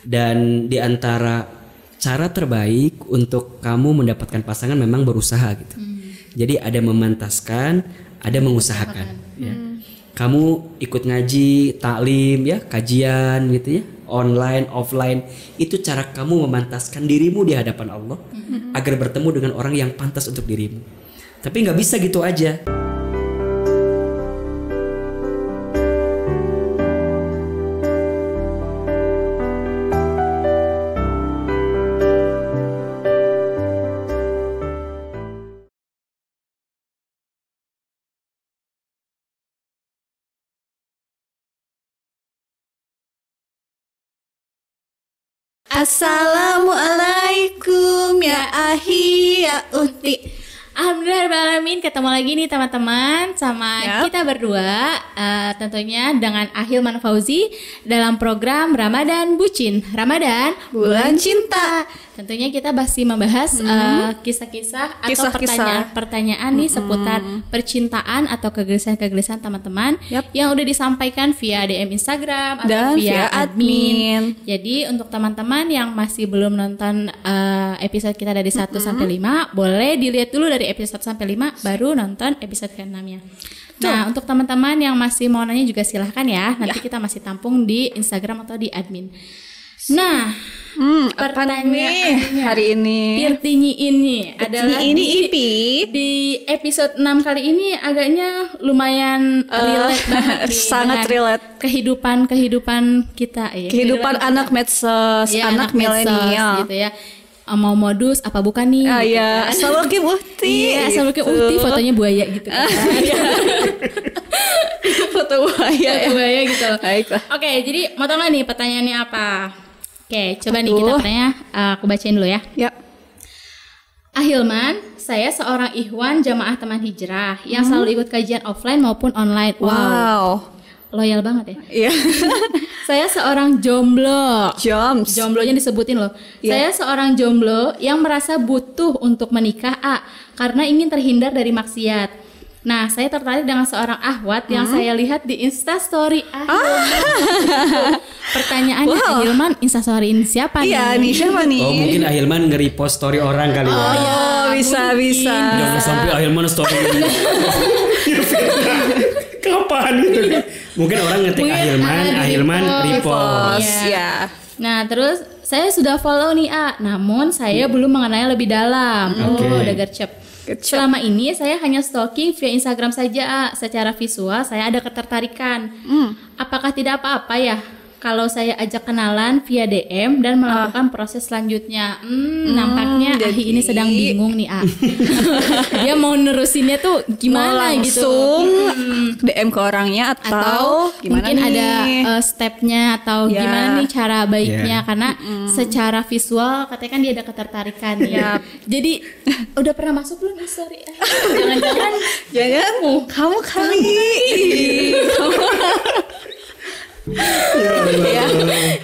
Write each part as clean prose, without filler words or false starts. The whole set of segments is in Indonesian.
Dan di antara cara terbaik untuk kamu mendapatkan pasangan memang berusaha gitu. Jadi ada memantaskan, ada mengusahakan. Ya. Kamu ikut ngaji, taklim, ya, kajian gitu ya, online, offline. Itu cara kamu memantaskan dirimu di hadapan Allah agar bertemu dengan orang yang pantas untuk dirimu. Tapi nggak bisa gitu aja. Assalamualaikum ya ahi ya uti. Alhamdulillahirrahmanirrahim, ketemu lagi nih teman-teman sama kita berdua, tentunya dengan Ahilman Fauzi dalam program Ramadan Bucin, Ramadan Bulan Cinta. Tentunya kita masih membahas kisah-kisah atau pertanyaan-pertanyaan nih seputar percintaan atau kegelisahan-kegelisahan teman-teman yang udah disampaikan via DM Instagram atau dan via admin. Jadi untuk teman-teman yang masih belum nonton episode kita dari 1 sampai 5, boleh dilihat dulu dari episode 1 sampai 5 baru nonton episode ke-6-nya. Nah, untuk teman-teman yang masih mau nanya juga silahkan ya. Nanti kita masih tampung di Instagram atau di admin. Nah, pertanyaannya hari ini Tirtinyi ini adalah di episode 6 kali ini agaknya lumayan relate banget nih, sangat relate kehidupan kita ya. Kehidupan anak medsos, anak milenial gitu ya. Mau modus apa bukan nih? Iya, Assalamualaikum Uhti. Iya, Assalamualaikum Uhti, fotonya buaya gitu kan. Foto buaya gitu. Baiklah. Oke, jadi mau tahu nggak nih pertanyaannya apa? Oke, coba nih kita tanya, aku bacain dulu ya. Ya. Ahilman, saya seorang ikhwan jamaah teman hijrah yang selalu ikut kajian offline maupun online. Wow. Loyal banget ya. Iya. Saya seorang jomblo. Jomblonya disebutin loh. Saya seorang jomblo yang merasa butuh untuk menikah karena ingin terhindar dari maksiat. Nah, saya tertarik dengan seorang ahwat yang saya lihat di Instastory Ahilman. Pertanyaannya, Ahilman Instastory-in siapa nih? Iya, nih siapa nih? Oh, mungkin Ahilman nge-repost story orang kali ya. Oh, bisa. Jangan sampai Ahilman story ini. Kapan gitu? Mungkin orang ngetik Ahilman repost. Ya. Nah, terus saya sudah follow nih namun saya belum mengenalnya lebih dalam. Udah gercep. Selama ini saya hanya stalking via Instagram saja. Secara visual saya ada ketertarikan. Apakah tidak apa-apa ya kalau saya ajak kenalan via DM dan melakukan proses selanjutnya? Nampaknya Ahi ini sedang bingung nih dia mau nerusinnya tuh gimana mau gitu. Langsung DM ke orangnya atau gimana mungkin nih? ada stepnya atau gimana nih cara baiknya karena secara visual katanya kan dia ada ketertarikan ya. Jadi udah pernah masuk belum story? Jangan kamu kali.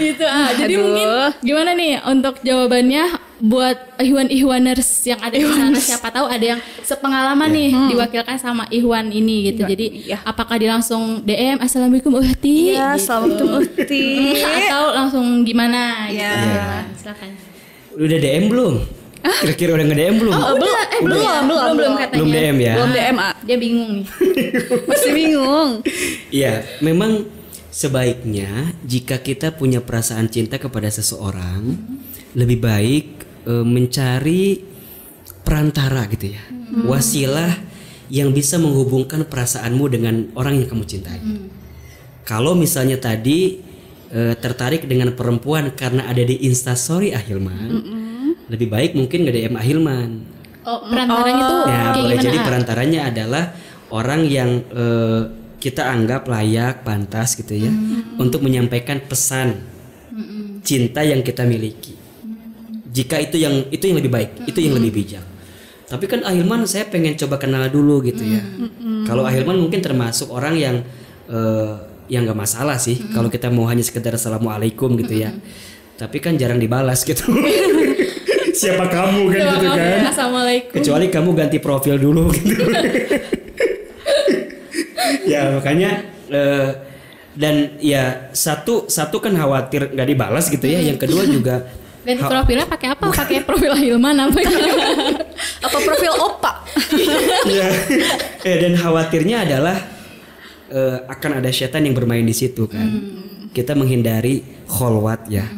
Gitu jadi mungkin gimana nih untuk jawabannya buat ihwan-ihwaners yang ada di sana, siapa tahu ada yang sepengalaman nih diwakilkan sama ihwan ini gitu. Jadi apakah dia langsung DM Assalamualaikum Uhti? Iya, gitu. Assalamualaikum Uhti. Atau langsung gimana gitu. Silakan. Udah DM belum? Kira-kira udah nge-DM belum? Belum katanya. Belum DM ya? Belum DM, Dia bingung nih. Masih bingung. Iya, memang sebaiknya jika kita punya perasaan cinta kepada seseorang, lebih baik mencari perantara gitu ya, wasilah yang bisa menghubungkan perasaanmu dengan orang yang kamu cintai. Kalau misalnya tadi tertarik dengan perempuan karena ada di Instastory Ahilman, lebih baik mungkin nge-DM Ahilman. Perantaranya tuh Ya, kayak boleh gimana? jadi perantaranya adalah orang yang kita anggap layak, pantas gitu ya, untuk menyampaikan pesan cinta yang kita miliki. Jika itu yang lebih baik, itu yang lebih bijak. Tapi kan Ahilman saya pengen coba kenal dulu gitu ya. Kalau Ahilman mungkin termasuk orang yang nggak masalah sih kalau kita mau hanya sekedar assalamualaikum gitu ya. Tapi kan jarang dibalas gitu. Siapa kamu kan gitu kan? Assalamualaikum. Kecuali kamu ganti profil dulu gitu. Ya makanya Dan ya satu kan khawatir nggak dibalas gitu ya. Yang kedua juga Dan profilnya pakai apa? Pakai profil Hilman apa? Apa profil opa? ya, dan khawatirnya adalah akan ada setan yang bermain di situ kan. Kita menghindari kholwat ya,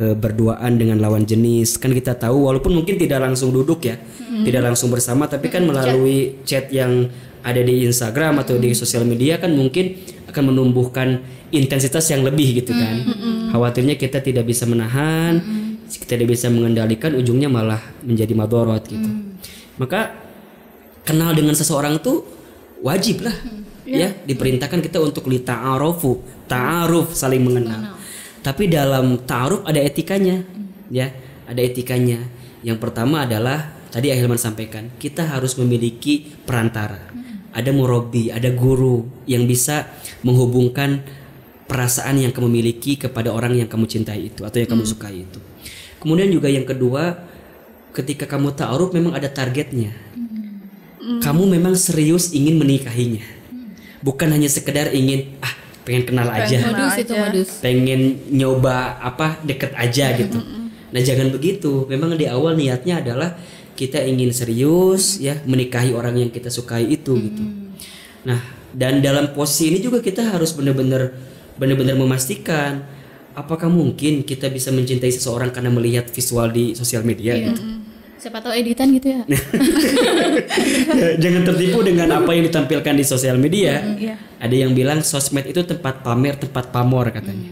berduaan dengan lawan jenis. Kan kita tahu walaupun mungkin tidak langsung duduk ya, tidak langsung bersama, tapi kan melalui chat yang ada di Instagram atau di sosial media kan mungkin akan menumbuhkan intensitas yang lebih gitu kan. Khawatirnya kita tidak bisa menahan, kita tidak bisa mengendalikan, ujungnya malah menjadi madorot gitu. Maka kenal dengan seseorang tuh wajib lah ya, diperintahkan kita untuk ta'aruf, saling mengenal. Tapi dalam ta'aruf ada etikanya ya, ada etikanya. Yang pertama adalah tadi Ahilman sampaikan, kita harus memiliki perantara. Ada murabi, ada guru yang bisa menghubungkan perasaan yang kamu miliki kepada orang yang kamu cintai itu atau yang kamu sukai itu. Kemudian juga yang kedua, ketika kamu ta'aruf memang ada targetnya. Kamu memang serius ingin menikahinya. Bukan hanya sekedar ingin pengen kenal aja. Pengen nyoba deket aja gitu. Nah, jangan begitu. Memang di awal niatnya adalah kita ingin serius ya menikahi orang yang kita sukai itu gitu. Nah, dan dalam posisi ini juga kita harus benar-benar memastikan apakah mungkin kita bisa mencintai seseorang karena melihat visual di sosial media gitu. Siapa tahu editan gitu ya. Jangan tertipu dengan apa yang ditampilkan di sosial media. Ada yang bilang sosmed itu tempat pamer, tempat pamor katanya.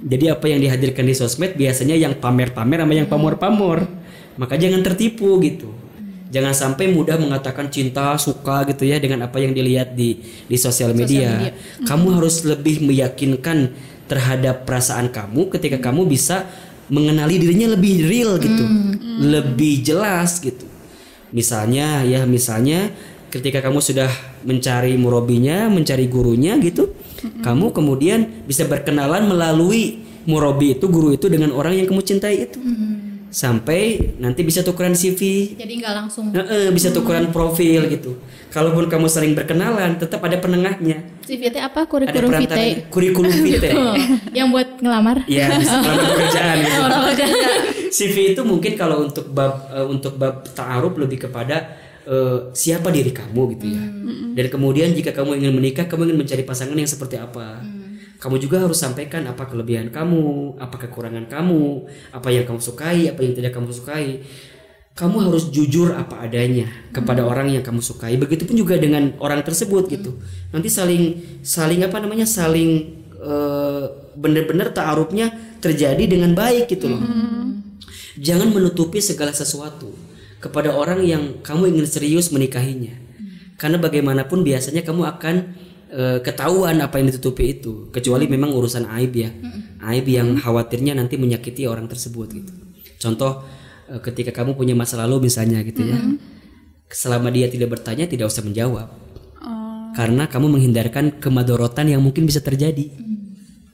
Jadi apa yang dihadirkan di sosmed biasanya yang pamer-pamer sama yang pamor-pamor. Maka jangan tertipu gitu. Jangan sampai mudah mengatakan cinta, suka gitu ya dengan apa yang dilihat di sosial media. Kamu harus lebih meyakinkan terhadap perasaan kamu ketika kamu bisa mengenali dirinya lebih real gitu, lebih jelas gitu. Misalnya ketika kamu sudah mencari murabinya, mencari gurunya gitu, kamu kemudian bisa berkenalan melalui murabi itu, guru itu dengan orang yang kamu cintai itu. Sampai nanti bisa tukeran CV. Jadi nggak langsung. Bisa tukeran profil gitu. Kalaupun kamu sering berkenalan, tetap ada penengahnya. CV itu apa? Kurikulum vitae. Kurikulum vitae. Yang buat ngelamar. Ya, bisa ngelamar pekerjaan gitu. CV itu mungkin kalau untuk bab ta'aruf lebih kepada siapa diri kamu gitu ya. Dan kemudian jika kamu ingin menikah, kamu ingin mencari pasangan yang seperti apa. Kamu juga harus sampaikan apa kelebihan kamu, apa kekurangan kamu, apa yang kamu sukai, apa yang tidak kamu sukai. Kamu harus jujur apa adanya kepada orang yang kamu sukai. Begitupun juga dengan orang tersebut gitu. Nanti saling benar-benar ta'arufnya terjadi dengan baik gitu loh. Jangan menutupi segala sesuatu kepada orang yang kamu ingin serius menikahinya. Karena bagaimanapun biasanya kamu akan ketahuan apa yang ditutupi itu, kecuali memang urusan aib ya, aib yang khawatirnya nanti menyakiti orang tersebut gitu. Contoh ketika kamu punya masa lalu misalnya gitu ya, selama dia tidak bertanya tidak usah menjawab, karena kamu menghindarkan kemadorotan yang mungkin bisa terjadi.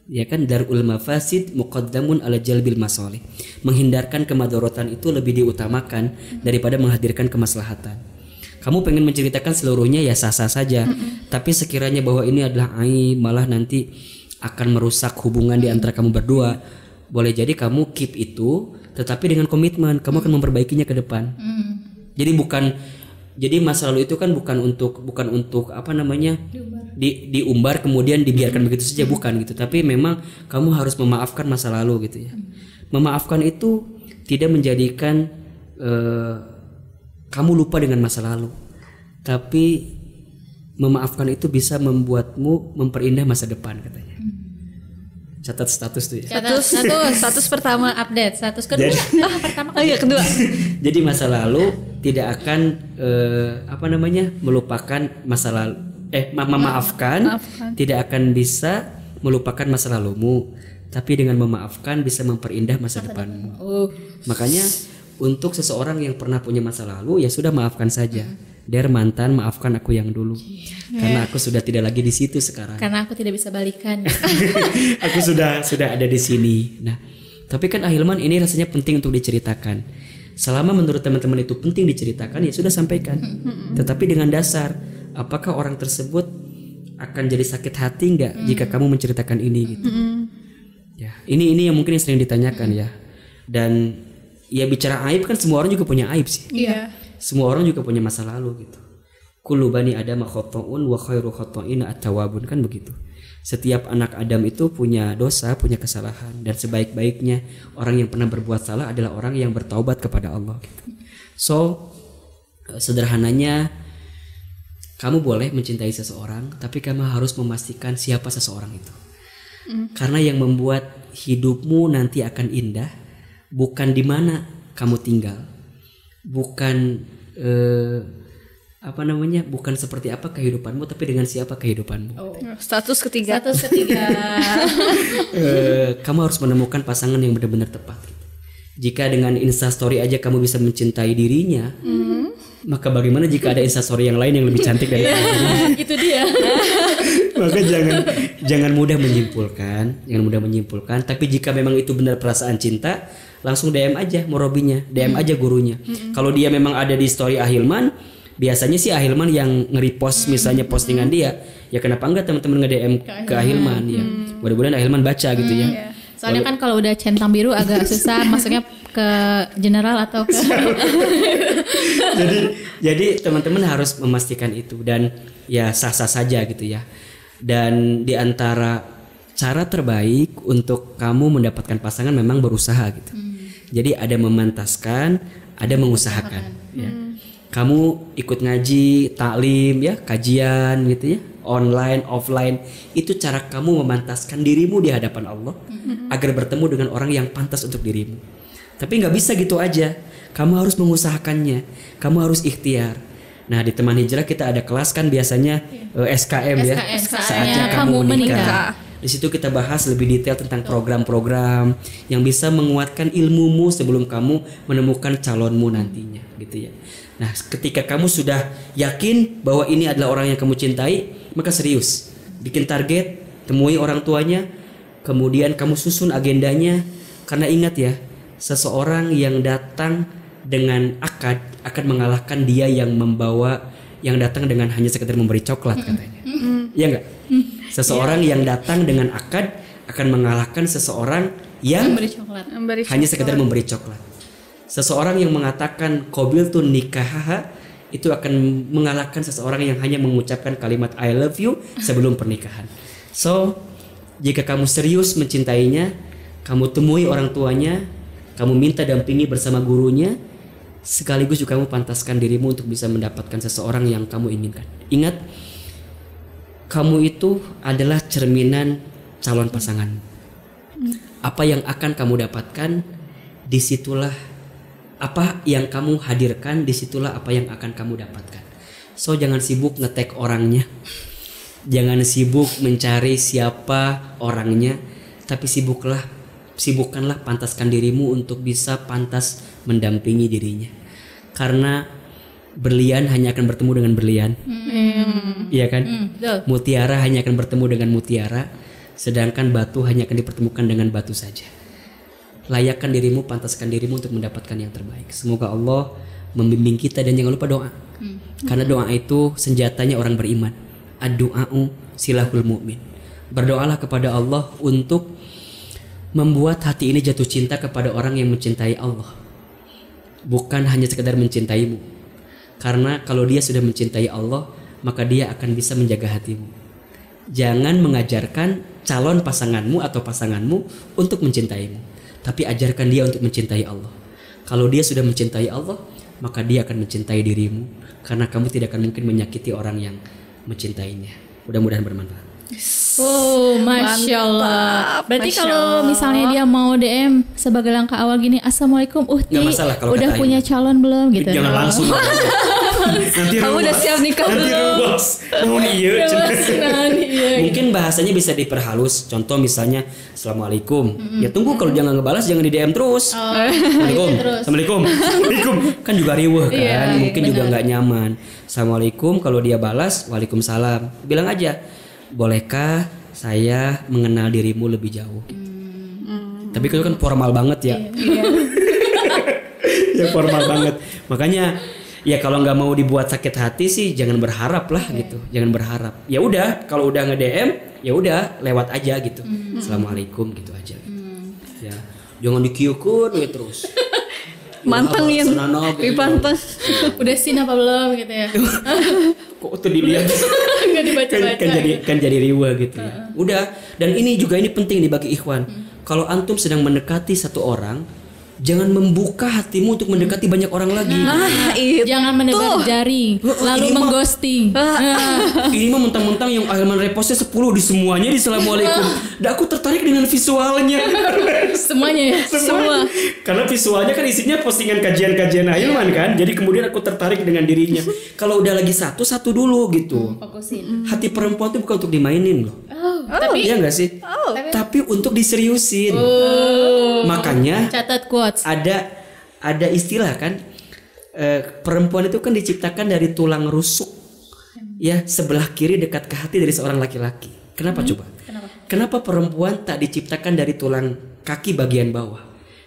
Ya kan, darul mafasid muqaddamun ala jalbil masalih. Menghindarkan kemadorotan itu lebih diutamakan daripada menghadirkan kemaslahatan. Kamu pengen menceritakan seluruhnya ya sah-sah saja, tapi sekiranya bahwa ini adalah aib, malah nanti akan merusak hubungan di antara kamu berdua, boleh jadi kamu keep itu, tetapi dengan komitmen kamu akan memperbaikinya ke depan. Jadi masa lalu itu kan bukan untuk diumbar kemudian dibiarkan begitu saja, bukan gitu. Tapi memang kamu harus memaafkan masa lalu gitu ya. Memaafkan itu tidak menjadikan kamu lupa dengan masa lalu, tapi memaafkan itu bisa membuatmu memperindah masa depan katanya. Catat status tuh ya. Status pertama update, status kedua. Kedua. Jadi masa lalu tidak akan melupakan masa lalu. Memaafkan tidak akan bisa melupakan masa lalumu, tapi dengan memaafkan bisa memperindah masa depanmu. Makanya untuk seseorang yang pernah punya masa lalu ya sudah maafkan saja. Der mantan, maafkan aku yang dulu. Karena aku sudah tidak lagi di situ sekarang. Karena aku tidak bisa balikan. Aku sudah ada di sini. Nah, tapi kan Ahilman ini rasanya penting untuk diceritakan. Selama menurut teman-teman itu penting diceritakan ya sudah sampaikan. Tetapi dengan dasar apakah orang tersebut akan jadi sakit hati nggak jika kamu menceritakan ini gitu. Ya, ini yang mungkin yang sering ditanyakan ya. Dan ya bicara aib kan semua orang juga punya aib sih. Iya. Semua orang juga punya masa lalu gitu. Kullu bani Adam khata'un wa khairu khata'ina at-tawwabun, kan begitu. Setiap anak Adam itu punya dosa, punya kesalahan, dan sebaik-baiknya orang yang pernah berbuat salah adalah orang yang bertaubat kepada Allah gitu. So, sederhananya kamu boleh mencintai seseorang, tapi kamu harus memastikan siapa seseorang itu. Karena yang membuat hidupmu nanti akan indah bukan di mana kamu tinggal, bukan bukan seperti apa kehidupanmu, tapi dengan siapa kehidupanmu. Status ketiga. Kamu harus menemukan pasangan yang benar-benar tepat. Jika dengan Instastory aja kamu bisa mencintai dirinya, maka bagaimana jika ada Instastory yang lain yang lebih cantik dari kamu? Itu dia. Maka jangan mudah menyimpulkan. Tapi jika memang itu benar perasaan cinta, langsung DM aja murabinya, DM aja gurunya. Kalau dia memang ada di story Ahilman, biasanya sih Ahilman yang nge-repost misalnya postingan dia, ya kenapa enggak teman-teman nge-DM ke Ahilman ya. Mudah-mudahan Ahilman baca gitu ya. Soalnya kan kalau udah centang biru agak susah masuknya ke general atau ke jadi teman-teman harus memastikan itu, dan ya sah-sah saja gitu ya. Dan di antara cara terbaik untuk kamu mendapatkan pasangan memang berusaha gitu. Jadi ada memantaskan, ada mengusahakan ya. Kamu ikut ngaji, taklim ya, kajian gitu ya, online, offline, itu cara kamu memantaskan dirimu di hadapan Allah agar bertemu dengan orang yang pantas untuk dirimu. Tapi nggak bisa gitu aja, kamu harus mengusahakannya, kamu harus ikhtiar. Nah di teman hijrah kita ada kelas kan biasanya SKM ya, saatnya kamu menikah. Di situ kita bahas lebih detail tentang program-program yang bisa menguatkan ilmumu sebelum kamu menemukan calonmu nantinya gitu ya. Nah ketika kamu sudah yakin bahwa ini adalah orang yang kamu cintai, maka serius, bikin target, temui orang tuanya, kemudian kamu susun agendanya. Karena ingat ya, seseorang yang datang dengan akad akan mengalahkan dia yang datang dengan hanya sekedar memberi coklat katanya. Iya enggak? Seseorang yang datang dengan akad akan mengalahkan seseorang yang hanya sekedar memberi coklat. Seseorang yang mengatakan qabiltu nikahaha itu akan mengalahkan seseorang yang hanya mengucapkan kalimat I love you sebelum pernikahan. So, jika kamu serius mencintainya, kamu temui orang tuanya, kamu minta dampingi bersama gurunya, sekaligus juga kamu pantaskan dirimu untuk bisa mendapatkan seseorang yang kamu inginkan. Ingat, kamu itu adalah cerminan calon pasangan. Apa yang akan kamu dapatkan, disitulah apa yang kamu hadirkan, disitulah apa yang akan kamu dapatkan. So jangan sibuk nge-tag orangnya, jangan sibuk mencari siapa orangnya, tapi sibukkanlah pantaskan dirimu untuk bisa pantas mendampingi dirinya. Karena berlian hanya akan bertemu dengan berlian, iya kan? Mutiara hanya akan bertemu dengan mutiara, sedangkan batu hanya akan dipertemukan dengan batu saja. Layakkan dirimu, pantaskan dirimu untuk mendapatkan yang terbaik. Semoga Allah membimbing kita, dan jangan lupa doa. Karena doa itu senjatanya orang beriman. Ad-du'a'u silahul mu'min. Berdoalah kepada Allah untuk membuat hati ini jatuh cinta kepada orang yang mencintai Allah, bukan hanya sekedar mencintaimu. Karena kalau dia sudah mencintai Allah, maka dia akan bisa menjaga hatimu. Jangan mengajarkan calon pasanganmu atau pasanganmu untuk mencintaimu, tapi ajarkan dia untuk mencintai Allah. Kalau dia sudah mencintai Allah, maka dia akan mencintai dirimu, karena kamu tidak akan mungkin menyakiti orang yang mencintainya. Mudah-mudahan bermanfaat. Oh, Masya Allah. Berarti kalau misalnya dia mau DM sebagai langkah awal gini, Assalamualaikum Uhti, udah punya calon belum gitu? Jangan langsung. Nanti kamu udah siap nikah belum? Mungkin bahasanya bisa diperhalus. Contoh misalnya Assalamualaikum. Ya tunggu, kalau dia nggak ngebalas jangan di DM terus. Assalamualaikum. Kan juga riweh kan. Mungkin juga nggak nyaman. Assalamualaikum, kalau dia balas Waalaikumsalam. Bilang aja, bolehkah saya mengenal dirimu lebih jauh? Tapi itu kan formal banget ya. Ya formal banget. Makanya Ya kalau nggak mau dibuat sakit hati sih jangan berharap lah gitu. Jangan berharap. Ya udah kalau udah nge-DM ya udah lewat aja gitu. Assalamualaikum gitu aja gitu. Ya. Jangan dikiukun ya terus. Mantengin. Dipanteng. Udah sin apa belum gitu ya. Kok tuh dilihat Nggak dibaca-baca. kan jadi riwa gitu ya. Udah, dan ini penting nih bagi ikhwan. Kalau antum sedang mendekati satu orang, jangan membuka hatimu untuk mendekati banyak orang lagi. Itu. Jangan menebar jari, lalu mengghosting. Ini mah mentang-mentang yang Ahilman repostnya 10 di semuanya di Assalamualaikum. Dan aku tertarik dengan visualnya. Semuanya ya. Semua. Karena visualnya kan isinya postingan kajian-kajian Ahilman kan. Jadi kemudian aku tertarik dengan dirinya. Kalau udah lagi satu dulu gitu. Fokusin. Hati perempuan itu bukan untuk dimainin loh. Tapi Iya nggak sih? Tapi untuk diseriusin. Makanya catat quotes. ada istilah kan, perempuan itu kan diciptakan dari tulang rusuk, ya sebelah kiri dekat ke hati dari seorang laki-laki. Kenapa coba? Kenapa perempuan tak diciptakan dari tulang kaki bagian bawah?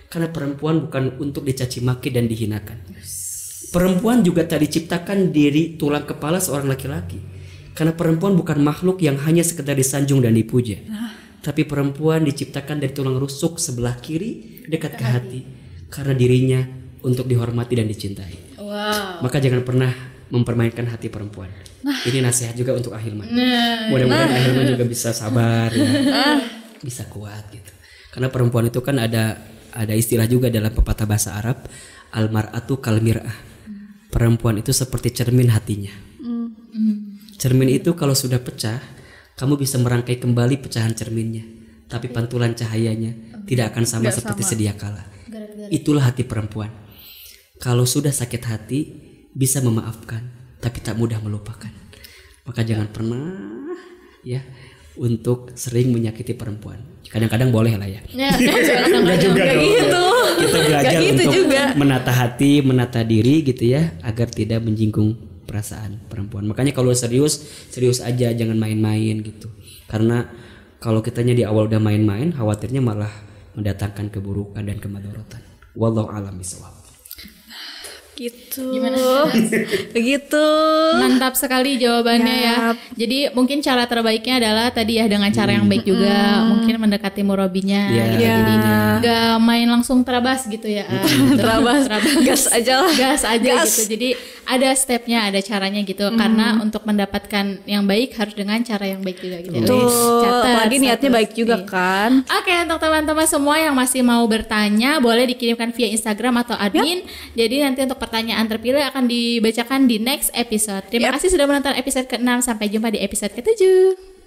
Karena perempuan bukan untuk dicaci maki dan dihinakan. Perempuan juga tak diciptakan dari tulang kepala seorang laki-laki. Karena perempuan bukan makhluk yang hanya sekedar disanjung dan dipuja. Tapi perempuan diciptakan dari tulang rusuk sebelah kiri dekat ke hati. Karena dirinya untuk dihormati dan dicintai. Wow. Maka jangan pernah mempermainkan hati perempuan. Ini nasihat juga untuk Ahilman. Mudah-mudahan Ahilman juga bisa sabar ya. Bisa kuat gitu. Karena perempuan itu kan ada istilah juga dalam pepatah bahasa Arab, al-mar'atu kal mir'ah. Perempuan itu seperti cermin hatinya. Cermin itu kalau sudah pecah, kamu bisa merangkai kembali pecahan cerminnya, tapi pantulan cahayanya tidak akan sama seperti sedia kala. Itulah hati perempuan. Kalau sudah sakit hati, bisa memaafkan, tapi tak mudah melupakan. Maka jangan pernah ya untuk sering menyakiti perempuan. Kadang-kadang boleh lah ya. Enggak juga dong. Gitu. Kita belajar gitu untuk juga. menata hati, menata diri gitu ya, agar tidak menjinggung perasaan perempuan. Makanya kalau serius aja, jangan main-main gitu. Karena kalau kitanya di awal udah main-main, khawatirnya malah mendatangkan keburukan dan kemadharatan. Wallahu a'lam bishawab. Gitu. Gimana? Begitu. Mantap sekali jawabannya ya. Jadi mungkin cara terbaiknya adalah tadi ya dengan cara yang baik juga, mungkin mendekati murabinya. Gitu. Jadi nggak main langsung terabas gitu ya. Terabas. Gas aja lah. Gas aja gitu. Jadi ada stepnya, ada caranya gitu. Karena untuk mendapatkan yang baik harus dengan cara yang baik juga gitu. Catat. Lagi niatnya baik juga kan. Oke, untuk teman-teman semua yang masih mau bertanya, boleh dikirimkan via Instagram atau admin. Jadi nanti untuk pertanyaan terpilih akan dibacakan di next episode. Terima kasih sudah menonton episode ke-6. Sampai jumpa di episode ke-7.